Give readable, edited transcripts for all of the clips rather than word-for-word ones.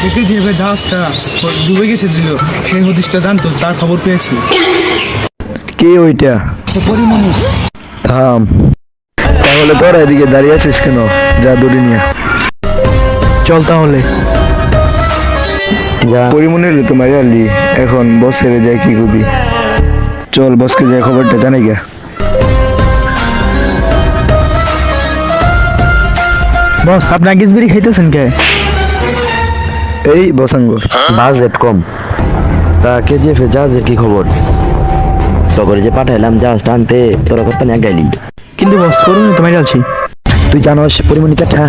থেকে যে জাহাজটা ডুবে গেছে দিল সেই হদিশটা জানতো, তার খবর পেয়েছি। কে ওইটা? সে পরিমণি। থাম, তাহলে তোরা এদিকে দাঁড়িয়ে আছিস কেন? যা দড়ি নিয়ে চল তাহলে। যা, পরিমণির তো মারিয়ালি, এখন বস ছেড়ে যায় কি করবি? চল বসকে যায় খবরটা জানাই গা। বস, আপনি আগিস বিড়ি খাইতেছেন কে? এই বসাঙ্গর বাজেট কম, তা কেজিএফ জাহাজের কি খবর? তখন যে পাঠাইলাম জাহাজ টানতে, তোরা করতে না গেলি। কিন্তু বস, করুন তো মারি আছি। তুই জানোস পরিমণি কাঠা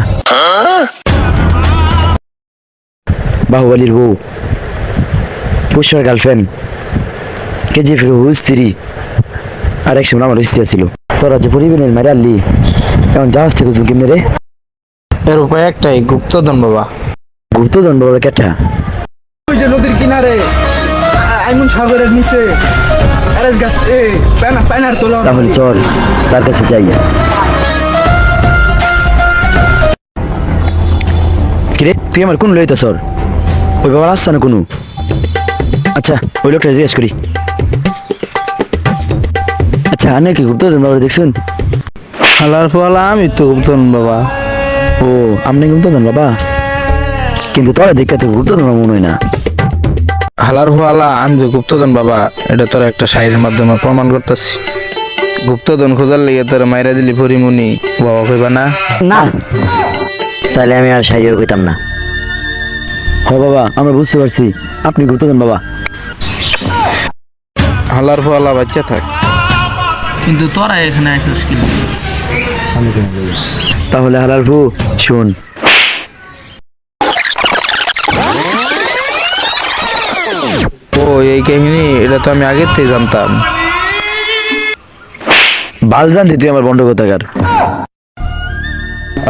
বাহুবলির বউ, পুষ্পার গার্লফ্রেন্ড, কেজিএফ এর স্ত্রী, আর এক সময় আমার স্ত্রী ছিল। তোরা যে পরিমণির মারি আনলি, এখন জাহাজ থেকে তুই কেমনে রে? এর উপায় একটাই, গুপ্তধন বাবা। গুপ্তধন বাবা কাঠা? ওই যে নদীর কিনারে আইমন সাগরের নিচে এরেস গাছ প্যানার তোলা। তাহলে চল তার কাছে যাই। কিরে, তুই আমার কোন লইতে সর? ওই বাবার আসছে না কোনো? আচ্ছা, ওই লোকটা জিজ্ঞেস করি। আচ্ছা, আনে কি গুপ্তধন বাবা দেখছুন? হালার ফলা আমি তো গুপ্তধন বাবা। ও, আপনি গুপ্তধন বাবা? কিন্তু তোরা দেখতে তো গুপ্তধন মনে হয় না। হালার ফালা আমি যে গুপ্তধন বাবা, এটা তোর একটা শাড়ির মাধ্যমে প্রমাণ করতেছি। গুপ্তধন খোঁজার লেগে তোর মাইরা দিলি পরিমণি, বাবা কইবা না? না, তাহলে আমি আর সাইও কইতাম না। হ বাবা, আমরা বুঝতে পারছি আপনি গুপ্তধন বাবা। হালার ফালা বাচ্চা থাক। কিন্তু তোরা এখানে আইসস কি? তাহলে হালাল ফু শুন, ও এই কাহিনী, এটা তো আমি আগের থেকে জানতাম। বাল জানতি তুই আমার বন্ধ কথাকার।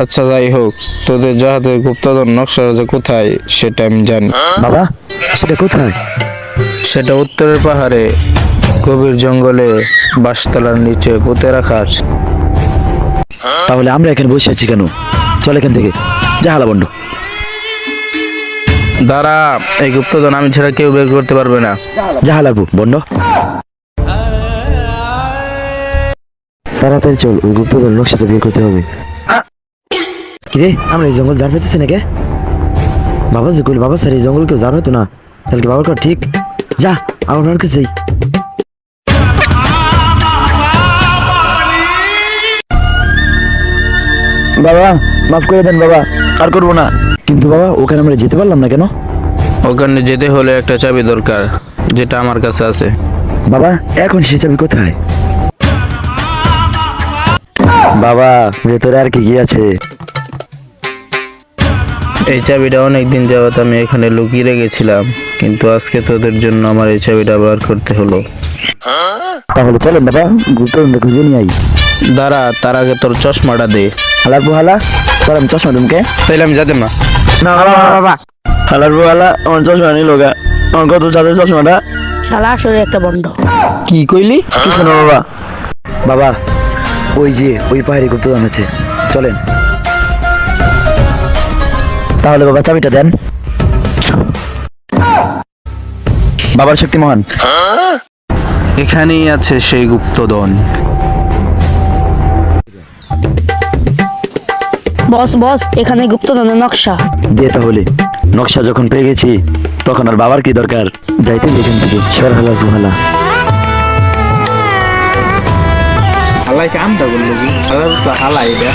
আচ্ছা যাই হোক, তোদের জাহাজের গুপ্তধন নকশাটা যে কোথায় সেটা আমি জানি। বাবা, সেটা কোথায়? সেটা উত্তরের পাহাড়ে গভীর জঙ্গলে বাঁশতলার নিচে পুঁতে রাখা আছে। তাহলে আমরা এখানে বসে আছি কেন? চল এখান থেকে, যা হালা বন্ধ। দাঁড়া, এই গুপ্তধন আমি ছাড়া কেউ বের করতে পারবে না। যা হালা বন্ধ। তাড়াতাড়ি চল, ওই গুপ্তধন নকশাটা বের করতে হবে। কিরে, আমরা এই জঙ্গল জার পেতেছি নাকি? বাবা যে কইল বাবা স্যার এই জঙ্গল কেউ জার হতো না, তাহলে কি বাবার কথা ঠিক? যা আমার কাছে। বাবা মাফ করে দেন বাবা, আর করবো না। কিন্তু বাবা, ওখানে আমরা যেতে পারলাম না কেন? ওখানে যেতে হলে একটা চাবি দরকার, যেটা আমার কাছে আছে। বাবা, এখন সে চাবি কোথায়? বাবা, ভেতরে আর কি কি আছে? এই চাবিটা অনেকদিন যাবত আমি এখানে লুকিয়ে রেখেছিলাম, কিন্তু আজকে তোদের জন্য আমার এই চাবিটা ব্যবহার করতে হলো। তাহলে চলেন বাবা, গুপ্তধনটা খুঁজে নিয়ে আই। দাঁড়া, তার আগে তোর চশমাটা দে। হালার বুহালা, চল আমি চশমা দুমকে। তাইলে আমি যাতে না। না বাবা, হালার বুহালা, আমার চশমা নিল গা। আমার কত সাথে চশমাটা? শালা আসলে একটা বন্ড। কি কইলি? কিছু না বাবা। বাবা, ওই যে ওই পাহাড়ে গুপ্তধন আছে, চলেন। তাহলে বাবা চাবিটা দেন। বাবার শক্তি মহান। এখানেই আছে সেই গুপ্তধন। বস বস, এখানে গুপ্তধনের নকশা। দিয়ে তাহলে, নকশা যখন পেয়ে গেছি তখন আর বাবার কি দরকার? যাইতে এখান থেকে। সর হালা বুহালা। হালাই কামটা বললো কি? হালাই তো হালাই এটা।